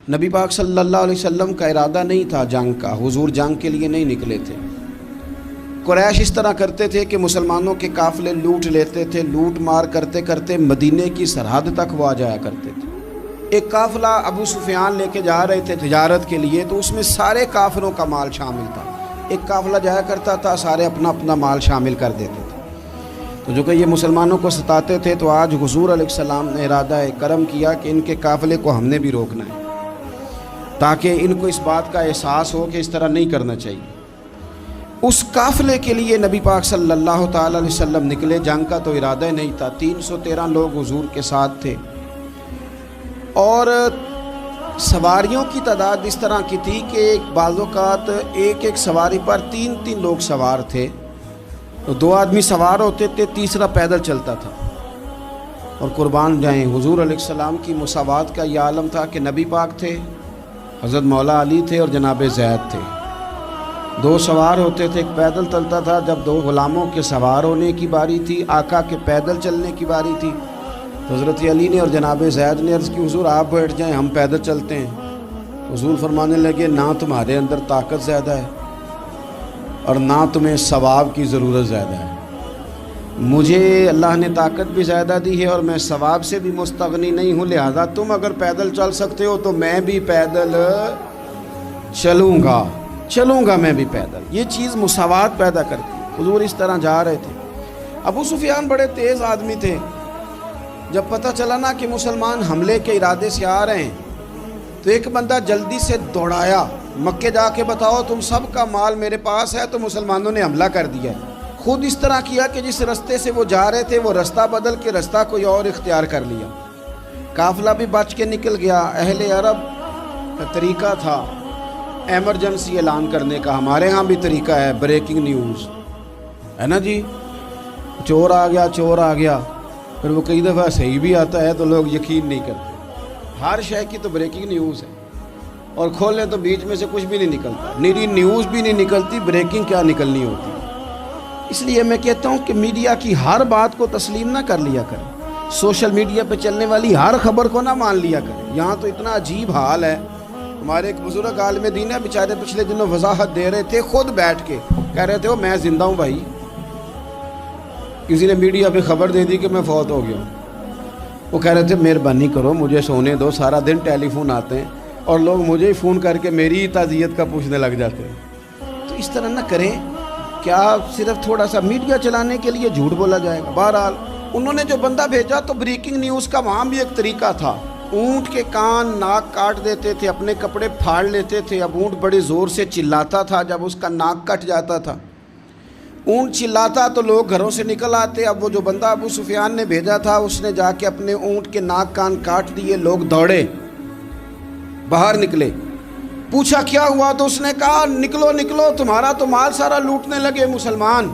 نبی پاک صلی اللہ علیہ وسلم کا ارادہ نہیں تھا جنگ کا، حضور جنگ کے لیے نہیں نکلے تھے۔ قریش اس طرح کرتے تھے کہ مسلمانوں کے قافلے لوٹ لیتے تھے، لوٹ مار کرتے کرتے مدینے کی سرحد تک وہ آ جایا کرتے تھے۔ ایک قافلہ ابو سفیان لے کے جا رہے تھے تجارت کے لیے، تو اس میں سارے کافروں کا مال شامل تھا۔ ایک قافلہ جایا کرتا تھا، سارے اپنا اپنا مال شامل کر دیتے تھے۔ تو جو کہ یہ مسلمانوں کو ستاتے تھے، تو آج حضور علیہ السلام نے ارادہ کرم کیا کہ ان کے قافلے کو ہم نے بھی روکنا ہے، تاکہ ان کو اس بات کا احساس ہو کہ اس طرح نہیں کرنا چاہیے۔ اس قافلے کے لیے نبی پاک صلی اللہ تعالی علیہ وسلم نکلے، جنگ کا تو ارادہ نہیں تھا۔ 313 لوگ حضور کے ساتھ تھے، اور سواریوں کی تعداد اس طرح کی تھی کہ بعض اوقات ایک ایک سواری پر 3 لوگ سوار تھے، تو 2 آدمی سوار ہوتے تھے، تیسرا پیدل چلتا تھا۔ اور قربان جائیں، حضور علیہ السلام کی مساوات کا یہ عالم تھا کہ نبی پاک تھے، حضرت مولا علی تھے اور جناب زید تھے۔ 2 سوار ہوتے تھے، ایک پیدل چلتا تھا۔ جب 2 غلاموں کے سوار ہونے کی باری تھی، آقا کے پیدل چلنے کی باری تھی، تو حضرت علی نے اور جناب زید نے عرض کی، حضور آپ بیٹھ جائیں، ہم پیدل چلتے ہیں۔ حضور فرمانے لگے، نہ تمہارے اندر طاقت زیادہ ہے اور نہ تمہیں ثواب کی ضرورت زیادہ ہے۔ مجھے اللہ نے طاقت بھی زیادہ دی ہے اور میں ثواب سے بھی مستغنی نہیں ہوں، لہذا تم اگر پیدل چل سکتے ہو تو میں بھی پیدل چلوں گا میں بھی پیدل۔ یہ چیز مساوات پیدا کرتی۔ حضور اس طرح جا رہے تھے۔ ابو سفیان بڑے تیز آدمی تھے۔ جب پتہ چلا نا کہ مسلمان حملے کے ارادے سے آ رہے ہیں، تو ایک بندہ جلدی سے دوڑایا، مکے جا کے بتاؤ تم سب کا مال میرے پاس ہے۔ تو مسلمانوں نے حملہ کر دیا۔ خود اس طرح کیا کہ جس رستے سے وہ جا رہے تھے، وہ رستہ بدل کے رستہ کوئی اور اختیار کر لیا۔ قافلہ بھی بچ کے نکل گیا۔ اہل عرب کا طریقہ تھا ایمرجنسی اعلان کرنے کا، ہمارے ہاں بھی طریقہ ہے، بریکنگ نیوز ہے نا جی، چور آ گیا۔ پھر وہ کئی دفعہ صحیح بھی آتا ہے تو لوگ یقین نہیں کرتے۔ ہر شے کی تو بریکنگ نیوز ہے، اور کھولیں تو بیچ میں سے کچھ بھی نہیں نکلتا، نیری نیوز بھی نہیں نکلتی، بریکنگ کیا نکلنی ہوتی۔ اس لیے میں کہتا ہوں کہ میڈیا کی ہر بات کو تسلیم نہ کر لیا کریں، سوشل میڈیا پہ چلنے والی ہر خبر کو نہ مان لیا کریں۔ یہاں تو اتنا عجیب حال ہے، ہمارے ایک بزرگ عالم دین ہے، بیچارے پچھلے دنوں وضاحت دے رہے تھے، خود بیٹھ کے کہہ رہے تھے میں زندہ ہوں بھائی، کسی نے میڈیا پہ خبر دے دی کہ میں فوت ہو گیا ہوں۔ وہ کہہ رہے تھے مہربانی کرو مجھے سونے دو، سارا دن ٹیلی فون آتے ہیں اور لوگ مجھے ہی فون کر کے میری ہی تعزیت کا پوچھنے لگ جاتے ہیں۔ تو اس طرح نہ کریں، کیا صرف تھوڑا سا میڈیا چلانے کے لیے جھوٹ بولا جائے گا؟ بہرحال انہوں نے جو بندہ بھیجا تو بریکنگ نیوز کا وہاں بھی ایک طریقہ تھا۔ اونٹ کے کان ناک کاٹ دیتے تھے، اپنے کپڑے پھاڑ لیتے تھے۔ اب اونٹ بڑے زور سے چلاتا تھا، جب اس کا ناک کٹ جاتا تھا، اونٹ چلاتا تو لوگ گھروں سے نکل آتے۔ اب وہ جو بندہ ابو سفیان نے بھیجا تھا، اس نے جا کے اپنے اونٹ کے ناک کان کاٹ دیے۔ لوگ دوڑے، باہر نکلے، پوچھا کیا ہوا، تو اس نے کہا نکلو تمہارا تو مال سارا لوٹنے لگے مسلمان۔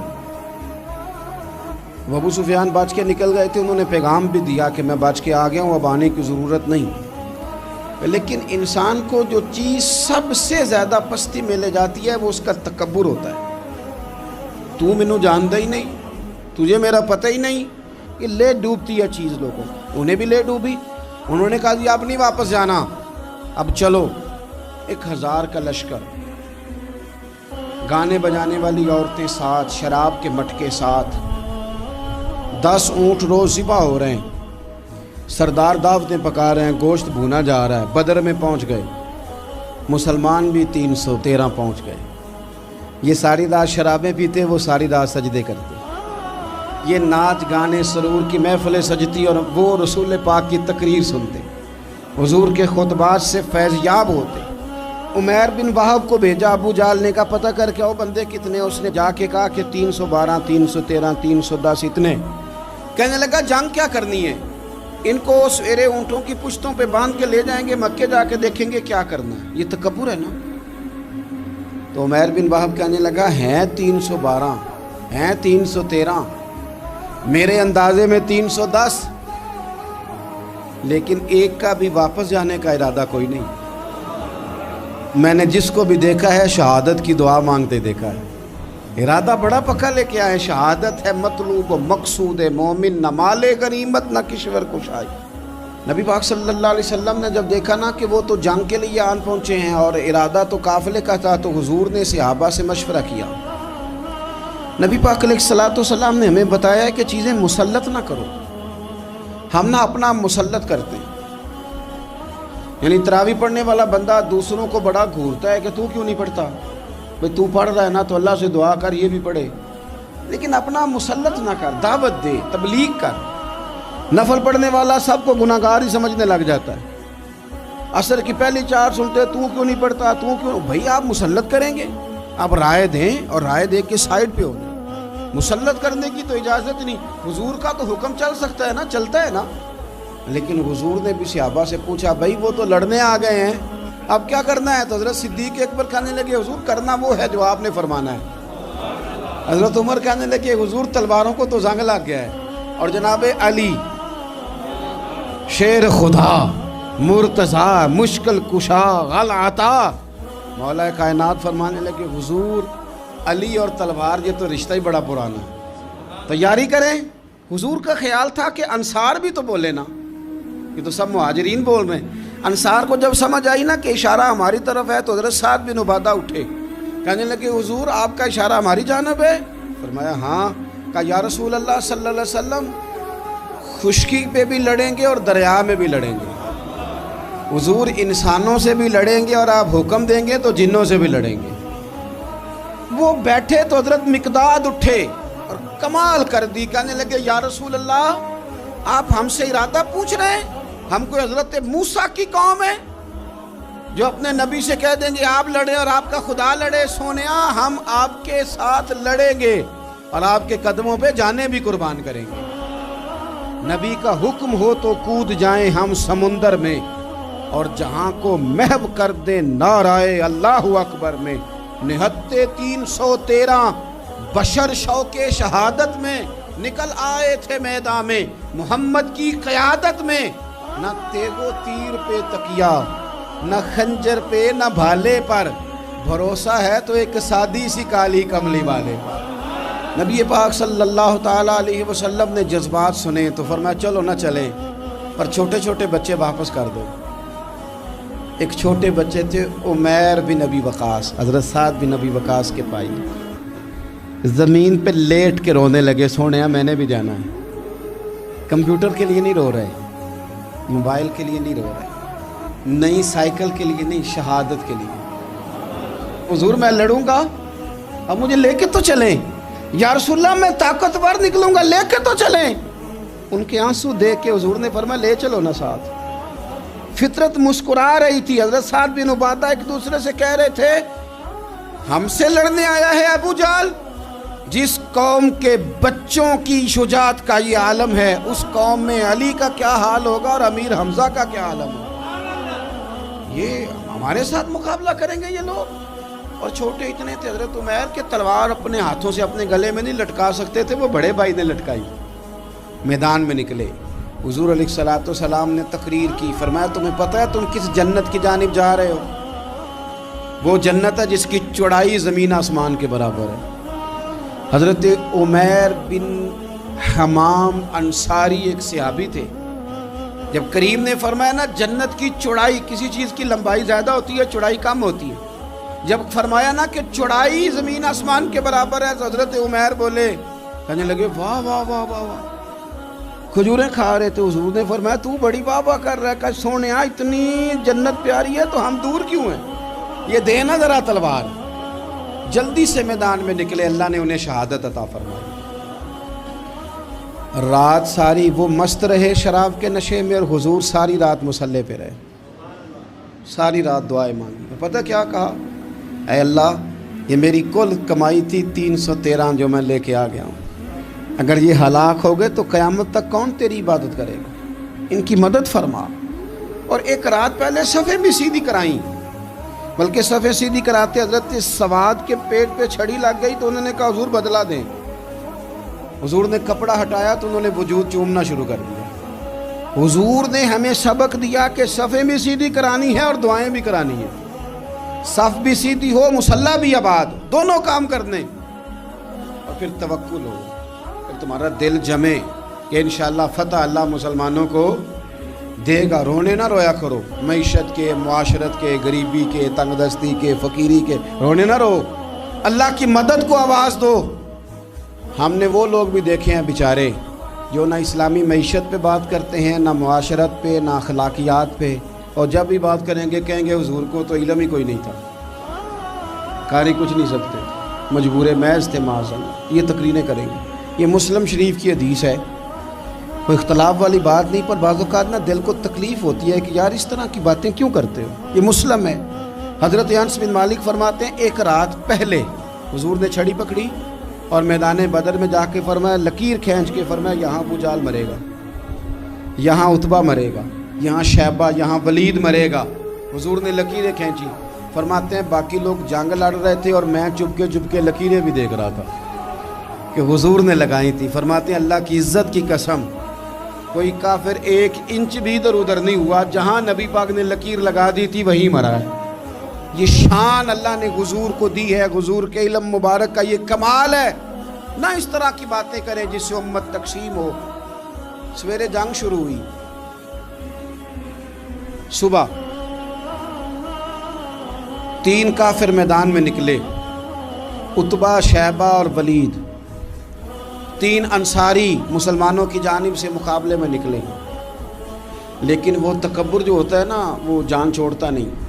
وہ ابو سفیان بچ کے نکل گئے تھے، انہوں نے پیغام بھی دیا کہ میں بچ کے آ گیا ہوں، اب آنے کی ضرورت نہیں۔ لیکن انسان کو جو چیز سب سے زیادہ پستی میں لے جاتی ہے وہ اس کا تکبر ہوتا ہے۔ تو مینوں جانتا ہی نہیں، تجھے میرا پتہ ہی نہیں، کہ لے ڈوبتی ہے چیز لوگوں۔ انہیں بھی لے ڈوبی، انہوں نے کہا جی اب نہیں واپس جانا، اب چلو۔ 1000 کا لشکر، گانے بجانے والی عورتیں ساتھ، شراب کے مٹکے ساتھ، 10 اونٹ روز ذبح ہو رہے ہیں، سردار دعوتیں پکا رہے ہیں، گوشت بھونا جا رہا ہے۔ بدر میں پہنچ گئے، مسلمان بھی 313 پہنچ گئے۔ یہ ساری رات شرابیں پیتے، وہ ساری رات سجدے کرتے، یہ ناچ گانے سرور کی محفلیں سجتی، اور وہ رسول پاک کی تقریر سنتے، حضور کے خطبات سے فیض یاب ہوتے۔ عمیر بن وہب کو بھیجا ابو جہل نے کہا پتہ کر کے آؤ بندے کتنے۔ اس نے جا کے کہا کہ 312 313 310 اتنے۔ کہنے لگا جنگ کیا کرنی ہے، ان کو سویرے اونٹوں کی پشتوں پہ باندھ کے لے جائیں گے، مکے جا کے دیکھیں گے کیا کرنا ہے۔ یہ تکبر ہے نا۔ تو عمیر بن وہب کہنے لگا ہیں 312 ہیں 313، میرے اندازے میں 310، لیکن ایک کا بھی واپس جانے کا ارادہ کوئی نہیں۔ میں نے جس کو بھی دیکھا ہے شہادت کی دعا مانگتے دیکھا ہے، ارادہ بڑا پکا لے کے آئے، شہادت ہے مطلوب و مقصود مومن، نہ مال غنیمت نہ کشور کشائی۔ نبی پاک صلی اللہ علیہ وسلم نے جب دیکھا نا کہ وہ تو جنگ کے لیے آن پہنچے ہیں اور ارادہ تو قافلے کا تھا، تو حضور نے صحابہ سے مشورہ کیا. نبی پاک علیہ الصلوۃ والسلام نے ہمیں بتایا ہے کہ چیزیں مسلط نہ کرو. ہم نہ اپنا مسلط کرتے ہیں، یعنی تراویح پڑھنے والا بندہ دوسروں کو بڑا گھورتا ہے کہ تو کیوں نہیں پڑھتا، بھئی تو پڑھ رہا ہے نا تو اللہ سے دعا کر یہ بھی پڑھے. لیکن اپنا مسلط نہ کر، دعوت دے، تبلیغ کر. نفل پڑھنے والا سب کو گناہ گار ہی سمجھنے لگ جاتا ہے. عصر کی پہلی 4 سنتے تو کیوں نہیں پڑھتا، تو کیوں. بھئی آپ مسلط کریں گے، آپ رائے دیں اور رائے دے کے سائڈ پہ ہو جائیں. مسلط کرنے کی تو اجازت نہیں. حضور کا تو حکم چل سکتا ہے نا، چلتا ہے نا. لیکن حضور نے بھی صحابہ سے پوچھا، بھائی وہ تو لڑنے آ گئے ہیں، اب کیا کرنا ہے؟ تو حضرت صدیق اکبر کہنے لگے، حضور کرنا وہ ہے جو آپ نے فرمانا ہے. حضرت عمر کہنے لگے، حضور تلواروں کو تو زنگ لگ گیا ہے. اور جناب علی شیر خدا مرتضیٰ مشکل کشا غل عطا، مولا کائنات فرمانے لگے، حضور علی اور تلوار یہ تو رشتہ ہی بڑا پرانا ہے، تیاری کریں. حضور کا خیال تھا کہ انصار بھی تو بولے نا، یہ تو سب مہاجرین بول رہے ہیں. انصار کو جب سمجھ آئی نا کہ اشارہ ہماری طرف ہے تو حضرت سعد بن عبادہ اٹھے، کہنے لگے، حضور آپ کا اشارہ ہماری جانب ہے؟ فرمایا ہاں. کہا یا رسول اللہ صلی اللہ علیہ وسلم خشکی پہ بھی لڑیں گے اور دریا میں بھی لڑیں گے. حضور انسانوں سے بھی لڑیں گے اور آپ حکم دیں گے تو جنوں سے بھی لڑیں گے. وہ بیٹھے تو حضرت مقداد اٹھے اور کمال کر دی، کہنے لگے یا رسول اللہ آپ ہم سے ارادہ پوچھ رہے ہیں؟ ہم کوئی حضرت موسیٰ کی قوم ہے جو اپنے نبی سے کہہ دیں گے آپ لڑیں اور آپ کا خدا لڑے؟ سونیا ہم آپ کے ساتھ لڑیں گے اور آپ کے قدموں پہ جانیں بھی قربان کریں گے. نبی کا حکم ہو تو کود جائیں ہم سمندر میں اور جہاں کو محو کر دیں نعرہ اللہ اکبر میں. نہتے 313 بشر شوق شہادت میں نکل آئے تھے میدان میں محمد کی قیادت میں. نہ تیغ و تیر پہ تکیا، نہ خنجر پہ، نہ بھالے پر، بھروسہ ہے تو ایک سادی سی کالی کملی والے. نبی پاک صلی اللہ تعالیٰ علیہ وسلم نے جذبات سنے تو فرمایا چلو نہ چلیں، پر چھوٹے چھوٹے بچے واپس کر دو. ایک چھوٹے بچے تھے عمیر بن ابی وقاص، حضرت سعد بن ابی وقاص کے بھائی، زمین پہ لیٹ کے رونے لگے، سونے میں نے بھی جانا ہے. کمپیوٹر کے لیے نہیں رو رہے، موبائل کے لیے نہیں رو رہے، نئی سائیکل کے لیے نہیں، شہادت کے لیے. حضور میں لڑوں گا، اب مجھے لے کے تو چلیں. یا رسول اللہ میں طاقتور نکلوں گا، لے کے تو چلیں. ان کے آنسو دیکھ کے حضور نے فرمایا لے چلو نا ساتھ. فطرت مسکرا رہی تھی. حضرت سعد بن عبادہ ایک دوسرے سے کہہ رہے تھے ہم سے لڑنے آیا ہے ابو جہل. جس قوم کے بچوں کی شجاعت کا یہ عالم ہے، اس قوم میں علی کا کیا حال ہوگا اور امیر حمزہ کا کیا عالم ہوگا. یہ ہمارے ساتھ مقابلہ کریں گے یہ لوگ. اور چھوٹے اتنے تھے حضرت عمیر کے تلوار اپنے ہاتھوں سے اپنے گلے میں نہیں لٹکا سکتے تھے، وہ بڑے بھائی نے لٹکائی. میدان میں نکلے، حضور علیہ الصلوۃ والسلام نے تقریر کی. فرمایا تمہیں پتہ ہے تم کس جنت کی جانب جا رہے ہو؟ وہ جنت ہے جس کی چوڑائی زمین آسمان کے برابر ہے. حضرت عمیر بن حمام انصاری ایک صحابی تھے. جب کریم نے فرمایا نا جنت کی چوڑائی، کسی چیز کی لمبائی زیادہ ہوتی ہے چوڑائی کم ہوتی ہے، جب فرمایا نا کہ چوڑائی زمین آسمان کے برابر ہے تو حضرت عمیر بولے، کہنے لگے واہ واہ واہ واہ واہ. کھجوریں کھا رہے تھے. حضور نے فرمایا تو بڑی واہ واہ کر رہا ہے، کہ سونیا اتنی جنت پیاری ہے تو ہم دور کیوں ہیں، یہ دینا ذرا تلوار. جلدی سے میدان میں نکلے، اللہ نے انہیں شہادت عطا فرمائی. رات ساری وہ مست رہے شراب کے نشے میں، اور حضور ساری رات مصلی پہ رہے، ساری رات دعائیں مانگی. پتہ کیا کہا؟ اے اللہ یہ میری کل کمائی تھی 313 جو میں لے کے آ گیا ہوں، اگر یہ ہلاک ہو گئے تو قیامت تک کون تیری عبادت کرے گا، ان کی مدد فرما. اور ایک رات پہلے صفیں بھی سیدھی کرائیں، بلکہ صفیں سیدھی کراتے حضرت سواد کے پیٹ پہ چھڑی لگ گئی تو انہوں نے کہا حضور بدلا دیں. حضور نے کپڑا ہٹایا تو انہوں نے وجود چومنا شروع کر دیا. حضور نے ہمیں سبق دیا کہ صفیں بھی سیدھی کرانی ہے اور دعائیں بھی کرانی ہیں. صف بھی سیدھی ہو، مصلی بھی آباد، دونوں کام کرنے. اور پھر توکل ہو، پھر تمہارا دل جمے کہ انشاءاللہ فتح اللہ مسلمانوں کو دے گا، رونے نہ رویا کرو، معیشت کے، معاشرت کے، غریبی کے، تنگ دستی کے، فقیری کے رونے نہ رو، اللہ کی مدد کو آواز دو۔ ہم نے وہ لوگ بھی دیکھے ہیں بیچارے جو نہ اسلامی معیشت پہ بات کرتے ہیں، نہ معاشرت پہ، نہ اخلاقیات پہ، اور جب بھی بات کریں گے کہیں گے حضور کو تو علم ہی کوئی نہیں تھا، قاری کچھ نہیں سکتے، مجبور محض تھے معاذ اللہ، یہ تقریریں کریں گے۔ یہ مسلم شریف کی حدیث ہے، کوئی اختلاف والی بات نہیں، پر بعض اوقات نا دل کو تکلیف ہوتی ہے کہ یار اس طرح کی باتیں کیوں کرتے ہو، یہ مسلم ہے۔ حضرت انس بن مالک فرماتے ہیں ایک رات پہلے حضور نے چھڑی پکڑی اور میدان بدر میں جا کے فرمایا، لکیر کھینچ کے فرمایا یہاں ابو جہل مرے گا، یہاں عتبہ مرے گا، یہاں شیبہ، یہاں ولید مرے گا۔ حضور نے لکیریں کھینچی، فرماتے ہیں باقی لوگ جنگ لڑ رہے تھے اور میں چپ کے لکیریں بھی دیکھ رہا تھا کہ حضور نے لگائی تھی۔ فرماتے ہیں اللہ کی عزت کی قسم کوئی کافر 1 انچ بھی ادھر ادھر نہیں ہوا، جہاں نبی پاک نے لکیر لگا دی تھی وہیں مرا ہے۔ یہ شان اللہ نے حضور کو دی ہے، حضور کے علم مبارک کا یہ کمال ہے۔ نہ اس طرح کی باتیں کریں جس سے امت تقسیم ہو۔ سویرے جنگ شروع ہوئی، صبح 3 کافر میدان میں نکلے، عتبہ، شیبہ اور ولید، 3 انصاری مسلمانوں کی جانب سے مقابلے میں نکلے، لیکن وہ تکبر جو ہوتا ہے نا وہ جان چھوڑتا نہیں۔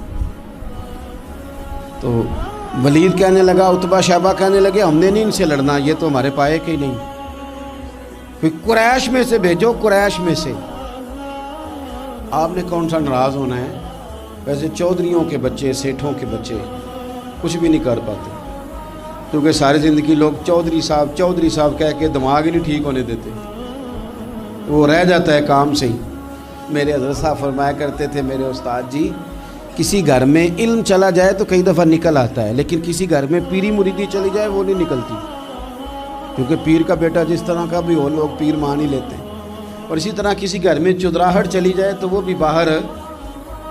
تو ولید کہنے لگا، عتبہ شیبہ کہنے لگے ہم نے نہیں ان سے لڑنا، یہ تو ہمارے پائے کے ہی نہیں، کوئی قریش میں سے بھیجو، قریش میں سے۔ آپ نے کون سا ناراض ہونا ہے، ویسے چودھریوں کے بچے، سیٹھوں کے بچے کچھ بھی نہیں کر پاتے، کیونکہ ساری زندگی لوگ چودھری صاحب کہہ کے دماغ ہی نہیں ٹھیک ہونے دیتے، وہ رہ جاتا ہے کام سے ہی۔ میرے حضرت صاحب فرمایا کرتے تھے، میرے استاد جی، کسی گھر میں علم چلا جائے تو کئی دفعہ نکل آتا ہے، لیکن کسی گھر میں پیری مریدی چلی جائے وہ نہیں نکلتی، کیونکہ پیر کا بیٹا جس طرح کا بھی ہو لوگ پیر مان ہی لیتے ہیں۔ اور اسی طرح کسی گھر میں چودراہٹ چلی جائے تو وہ بھی باہر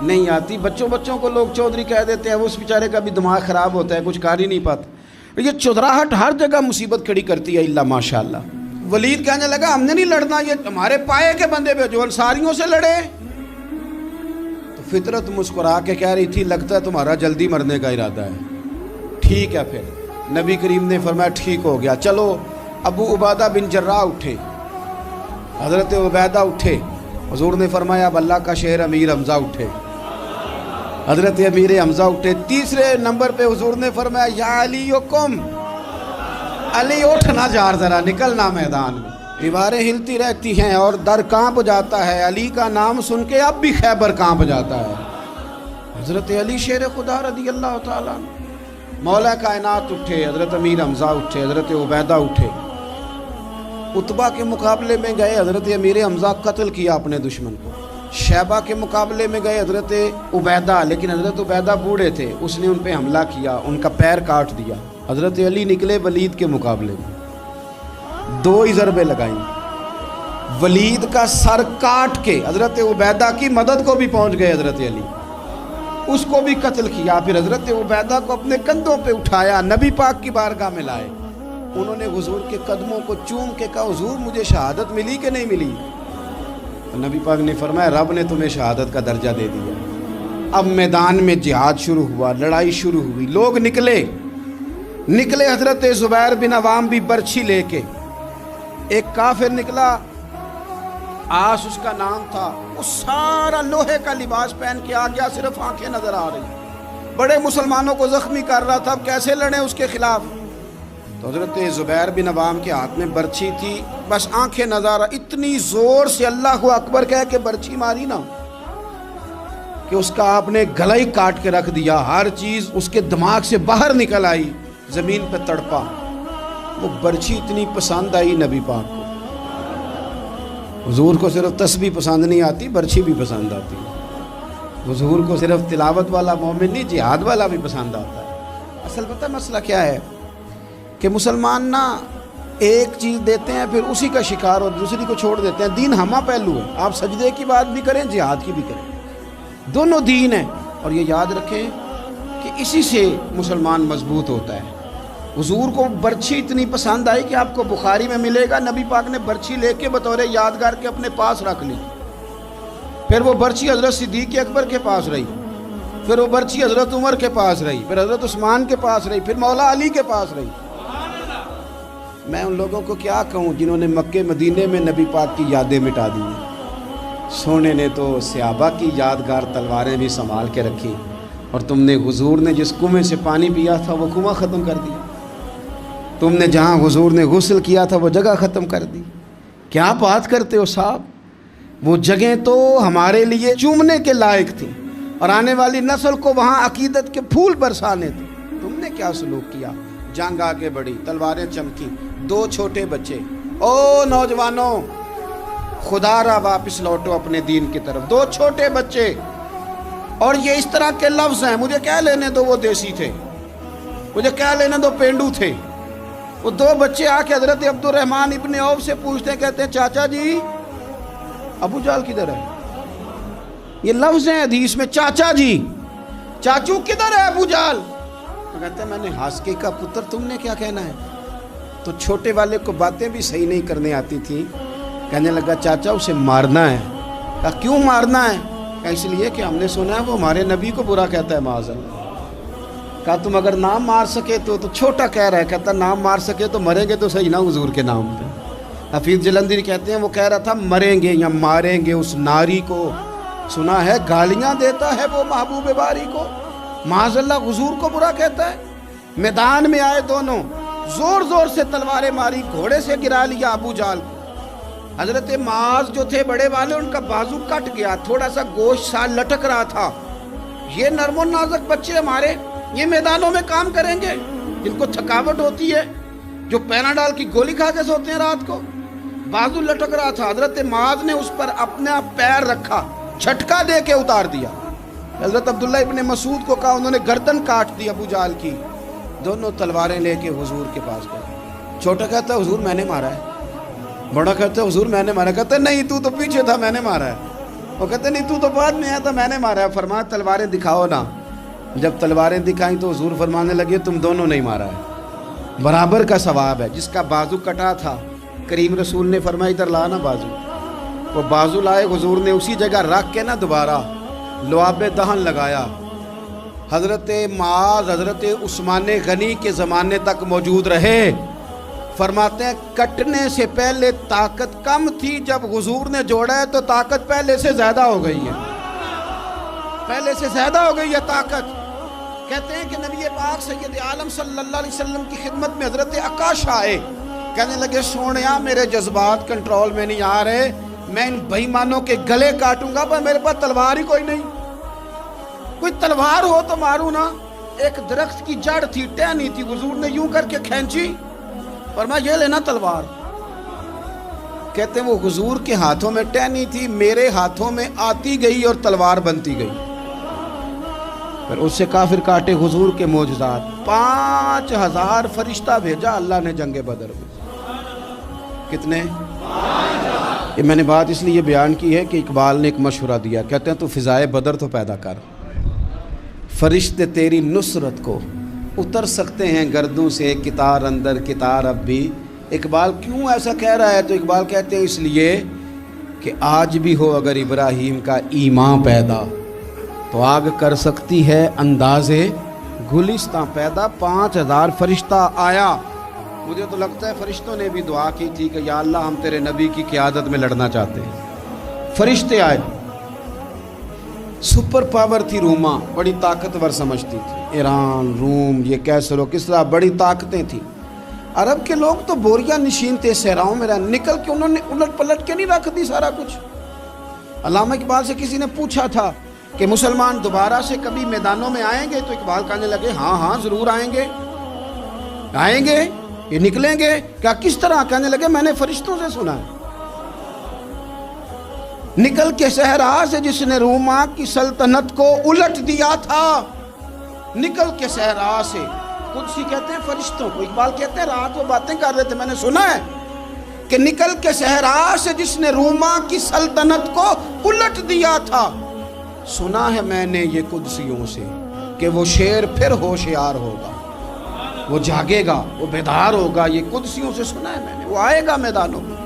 نہیں آتی۔ بچوں کو لوگ چودھری کہہ دیتے ہیں، وہ اس بیچارے کا بھی دماغ خراب ہوتا ہے، کچھ کر ہی نہیں پاتا۔ یہ چودراہٹ ہر جگہ مصیبت کھڑی کرتی ہے الا ماشاء اللہ۔ ولید کہنے لگا ہم نے نہیں لڑنا، یہ ہمارے پائے کے بندے پہ جو انصاریوں سے لڑے۔ تو فطرت مسکرا کے کہہ رہی تھی لگتا ہے تمہارا جلدی مرنے کا ارادہ ہے، ٹھیک ہے۔ پھر نبی کریم نے فرمایا ٹھیک ہو گیا، چلو۔ ابو عبیدہ بن جراح اٹھے، حضرت عبیدہ اٹھے، حضور نے فرمایا اب اللہ کا شہر امیر حمزہ اٹھے، حضرت امیر حمزہ اٹھے۔ تیسرے نمبر پہ حضور نے فرمایا یا علی کم، علی اٹھنا جار ذرا نکلنا میدان میں۔ دیواریں ہلتی رہتی ہیں اور در کانپ جاتا ہے، علی کا نام سن کے اب بھی خیبر کانپ جاتا ہے۔ حضرت علی شیر خدا رضی اللہ تعالیٰ مولا کائنات اٹھے، حضرت امیر حمزہ اٹھے، حضرت عبیدہ اٹھے، عتبہ کے مقابلے میں گئے، حضرت امیر حمزہ قتل کیا اپنے دشمن کو۔ شیبہ کے مقابلے میں گئے حضرت عبیدہ، لیکن حضرت عبیدہ بوڑھے تھے، اس نے ان پہ حملہ کیا، ان کا پیر کاٹ دیا۔ حضرت علی نکلے ولید کے مقابلے میں، 2 ہی ضربیں لگائیں، ولید کا سر کاٹ کے حضرت عبیدہ کی مدد کو بھی پہنچ گئے حضرت علی، اس کو بھی قتل کیا۔ پھر حضرت عبیدہ کو اپنے کندھوں پہ اٹھایا، نبی پاک کی بارگاہ میں لائے، انہوں نے حضور کے قدموں کو چوم کے کہا حضور مجھے شہادت ملی کہ نہیں ملی؟ نبی پاک نے فرمایا رب نے تمہیں شہادت کا درجہ دے دیا۔ اب میدان میں جہاد شروع ہوا، لڑائی شروع ہوئی، لوگ نکلے۔ حضرت زبیر بن عوام بھی برچھی لے کے، ایک کافر نکلا، آس اس کا نام تھا، وہ سارا لوہے کا لباس پہن کے آ گیا، صرف آنکھیں نظر آ رہی، بڑے مسلمانوں کو زخمی کر رہا تھا، اب کیسے لڑیں اس کے خلاف؟ تو حضرت زبیر بن عوام کے ہاتھ میں برچھی تھی، بس آنکھیں نظر، اتنی زور سے اللہ اکبر کہہ کے برچھی ماری نا کہ اس کا آپ نے گلا ہی کاٹ کے رکھ دیا، ہر چیز اس کے دماغ سے باہر نکل آئی، زمین پہ تڑپا۔ وہ برچھی اتنی پسند آئی نبی پاک کو، حضور کو صرف تسبیح پسند نہیں آتی، برچھی بھی پسند آتی، حضور کو صرف تلاوت والا مومن نہیں، جہاد والا بھی پسند آتا ہے۔ اصل پتہ مسئلہ کیا ہے کہ مسلمان نا ایک چیز دیتے ہیں پھر اسی کا شکار اور دوسری کو چھوڑ دیتے ہیں۔ دین ہمہ پہلو ہے، آپ سجدے کی بات بھی کریں، جہاد کی بھی کریں، دونوں دین ہیں۔ اور یہ یاد رکھیں کہ اسی سے مسلمان مضبوط ہوتا ہے۔ حضور کو برچھی اتنی پسند آئی کہ آپ کو بخاری میں ملے گا، نبی پاک نے برچھی لے کے بطور یادگار کے اپنے پاس رکھ لی، پھر وہ برچی حضرت صدیق اکبر کے پاس رہی، پھر وہ برچی حضرت عمر کے پاس رہی، پھر حضرت عثمان کے پاس رہی، پھر مولا علی کے پاس رہی۔ میں ان لوگوں کو کیا کہوں جنہوں نے مکے مدینے میں نبی پاک کی یادیں مٹا دی ہیں۔ سونے نے تو صحابہ کی یادگار تلواریں بھی سنبھال کے رکھی، اور تم نے حضور نے جس کنویں سے پانی پیا تھا وہ کنواں ختم کر دیا، تم نے جہاں حضور نے غسل کیا تھا وہ جگہ ختم کر دی۔ کیا بات کرتے ہو صاحب، وہ جگہیں تو ہمارے لیے چومنے کے لائق تھیں اور آنے والی نسل کو وہاں عقیدت کے پھول برسانے تھے۔ تم نے کیا سلوک کیا؟ جنگ آگے بڑھی، تلواریں چمکی، 2 چھوٹے بچے۔ او نوجوانوں، خدا را واپس لوٹو اپنے دین کی طرف۔ 2 چھوٹے بچے، اور یہ اس طرح کے لفظ ہیں، مجھے کیا لینے دو وہ دیسی تھے، مجھے کیا لینے دو پینڈو تھے۔ وہ 2 بچے آ کے حضرت عبد الرحمن ابن عوف سے پوچھتے ہیں، کہتے ہیں چاچا جی ابو جہل کدھر ہے؟ یہ لفظ ہیں حدیث میں، چاچا جی، چاچو کدھر ہے ابو جہل؟ تو کہتے ہیں میں نے ہاسکے کا پتر، تم نے کیا کہنا ہے؟ تو چھوٹے والے کو باتیں بھی صحیح نہیں کرنے آتی تھی، کہنے لگا چاچا اسے مارنا ہے۔ کہا کیوں مارنا ہے؟ کہا اس لیے کہ ہم نے سنا ہے وہ ہمارے نبی کو برا کہتا ہے معاذ اللہ۔ کہا تم اگر نام مار سکے تو چھوٹا کہہ رہا ہے، کہتا نام مار سکے تو مریں گے تو صحیح نا حضور کے نام پہ۔ حفیظ جلندری کہتے ہیں وہ کہہ رہا تھا مریں گے یا ماریں گے اس ناری کو، سنا ہے گالیاں دیتا ہے وہ محبوب باری کو، معاذ اللہ حضور کو برا کہتا ہے۔ میدان میں آئے دونوں، زور زور سے تلواریں ماری، گھوڑے سے گرا لیا ابو جہل کو۔ حضرت معاذ جو تھے بڑے والے، ان کا بازو کٹ گیا، تھوڑا سا گوشت سا لٹک رہا تھا۔ یہ نرم و نازک بچے ہمارے، یہ میدانوں میں کام کریں گے؟ جن کو تھکاوٹ ہوتی ہے، جو پیناڈال کی گولی کھا کے سوتے ہیں رات کو، بازو لٹک رہا تھا۔ حضرت معاذ نے اس پر اپنا پیر رکھا، جھٹکا دے کے اتار دیا۔ حضرت عبداللہ ابن مسعود کو کہا، انہوں نے گردن کاٹ دی ابو جہل کی۔ دونوں تلواریں لے کے حضور کے پاس گئے۔ چھوٹا کہتا ہے حضور میں نے مارا ہے، بڑا کہتا ہے حضور میں نے مارا ہے۔ کہتا ہے نہیں تو پیچھے تھا، میں نے مارا ہے۔ وہ کہتے ہیں نہیں تو بعد میں آیا تھا، میں نے مارا ہے۔ فرمایا تلواریں دکھاؤ نا۔ جب تلواریں دکھائیں تو حضور فرمانے لگے تم دونوں نہیں مارا ہے، برابر کا ثواب ہے۔ جس کا بازو کٹا تھا کریم رسول نے فرمایا ادھر لا نا بازو، وہ بازو لائے، حضور نے اسی جگہ رکھ کے نا دوبارہ لعاب دہن لگایا۔ حضرت معاذ حضرت عثمان غنی کے زمانے تک موجود رہے۔ فرماتے ہیں کٹنے سے پہلے طاقت کم تھی، جب حضور نے جوڑا ہے تو طاقت پہلے سے زیادہ ہو گئی ہے، پہلے سے زیادہ ہو گئی ہے طاقت۔ کہتے ہیں کہ نبی پاک سید عالم صلی اللہ علیہ وسلم کی خدمت میں حضرت عکاش آئے، کہنے لگے سونیا میرے جذبات کنٹرول میں نہیں آ رہے، میں ان بے ایمانوں کے گلے کاٹوں گا، پر میرے پاس تلوار ہی کوئی نہیں، کوئی تلوار ہو تو ماروں نا۔ ایک درخت کی جڑ تھی، ٹہنی تھی، حضور نے یوں کر کے کھینچی، فرمایا یہ لینا تلوار۔ کہتے ہیں وہ حضور کے ہاتھوں میں ٹہنی تھی، میرے ہاتھوں میں آتی گئی اور تلوار بنتی گئی۔ پھر اس سے کافر کاٹے حضور کے معجزات۔ 5000 فرشتہ بھیجا اللہ نے جنگ بدر میں۔ کتنے؟ یہ میں نے بات اس لیے بیان کی ہے کہ اقبال نے ایک مشورہ دیا، کہتے ہیں تو فضائے بدر تو پیدا کر، فرشتے تیری نصرت کو اتر سکتے ہیں گردوں سے، کتار اندر کتار اب بھی۔ اقبال کیوں ایسا کہہ رہا ہے؟ تو اقبال کہتے ہیں اس لیے کہ آج بھی ہو اگر ابراہیم کا ایمان پیدا تو آگ کر سکتی ہے انداز گلستاں پیدا۔ 5000 فرشتہ آیا۔ مجھے تو لگتا ہے فرشتوں نے بھی دعا کی تھی کہ یا اللہ ہم تیرے نبی کی قیادت میں لڑنا چاہتے ہیں۔ فرشتے آئے، سپر پاور تھی روما، بڑی طاقتور سمجھتی تھی، ایران، روم، یہ کیسر و کسرا، بڑی طاقتیں تھیں۔ عرب کے لوگ تو بوریا نشین تھے، صحراؤں میں نکل کے انہوں نے الٹ پلٹ کے نہیں رکھ دی سارا کچھ۔ علامہ اقبال سے کسی نے پوچھا تھا کہ مسلمان دوبارہ سے کبھی میدانوں میں آئیں گے؟ تو اقبال کہنے لگے ہاں ہاں ضرور آئیں گے، آئیں گے، یہ نکلیں گے۔ کیا کس طرح؟ کہنے لگے میں نے فرشتوں سے سنا ہے، نکل کے صحرا سے جس نے روما کی سلطنت کو الٹ دیا تھا، نکل کے صحرا سے۔ قدسی کہتے ہیں فرشتوں کو، اقبال کہتے ہیں رات وہ باتیں کر رہے تھے، میں نے سنا ہے کہ نکل کے صحرا سے جس نے روما کی سلطنت کو الٹ دیا تھا، سنا ہے میں نے یہ قدسیوں سے کہ وہ شیر پھر ہوشیار ہوگا، وہ جاگے گا، وہ بیدار ہوگا۔ یہ قدسیوں سے سنا ہے میں نے، وہ آئے گا میدانوں میں۔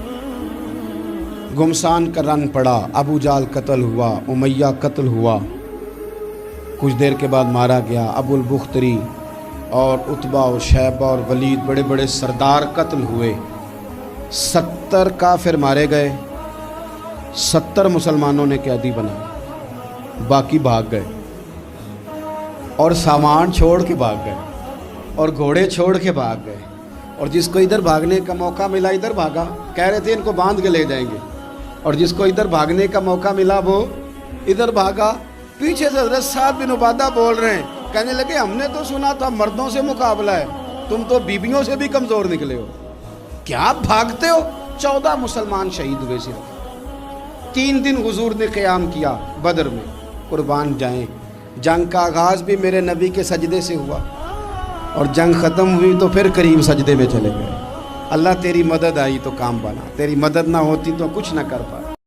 گمسان کا رن پڑا، ابو جال قتل ہوا، امیہ قتل ہوا، کچھ دیر کے بعد مارا گیا، ابو البختری اور عتبہ اور شیبہ اور ولید بڑے بڑے سردار قتل ہوئے، 70 کافر مارے گئے، 70 مسلمانوں نے قیدی بنائے، باقی بھاگ گئے اور سامان چھوڑ کے بھاگ گئے اور گھوڑے چھوڑ کے بھاگ گئے، اور جس کو ادھر بھاگنے کا موقع ملا ادھر بھاگا، کہہ رہے تھے ان کو باندھ کے لے جائیں گے، اور جس کو ادھر بھاگنے کا موقع ملا وہ ادھر بھاگا۔ پیچھے سے حضرت سعد بن عبادہ بول رہے ہیں، کہنے لگے ہم نے تو سنا تھا مردوں سے مقابلہ ہے، تم تو بیویوں سے بھی کمزور نکلے ہو، کیا بھاگتے ہو؟ 14 مسلمان شہید ہوئے صرف۔ 3 دن حضور نے قیام کیا بدر میں، قربان جائیں۔ جنگ کا آغاز بھی میرے نبی کے سجدے سے ہوا، اور جنگ ختم ہوئی تو پھر کریم سجدے میں چلے گئے۔ اللہ تیری مدد آئی تو کام بنا، تیری مدد نہ ہوتی تو کچھ نہ کر پاتے۔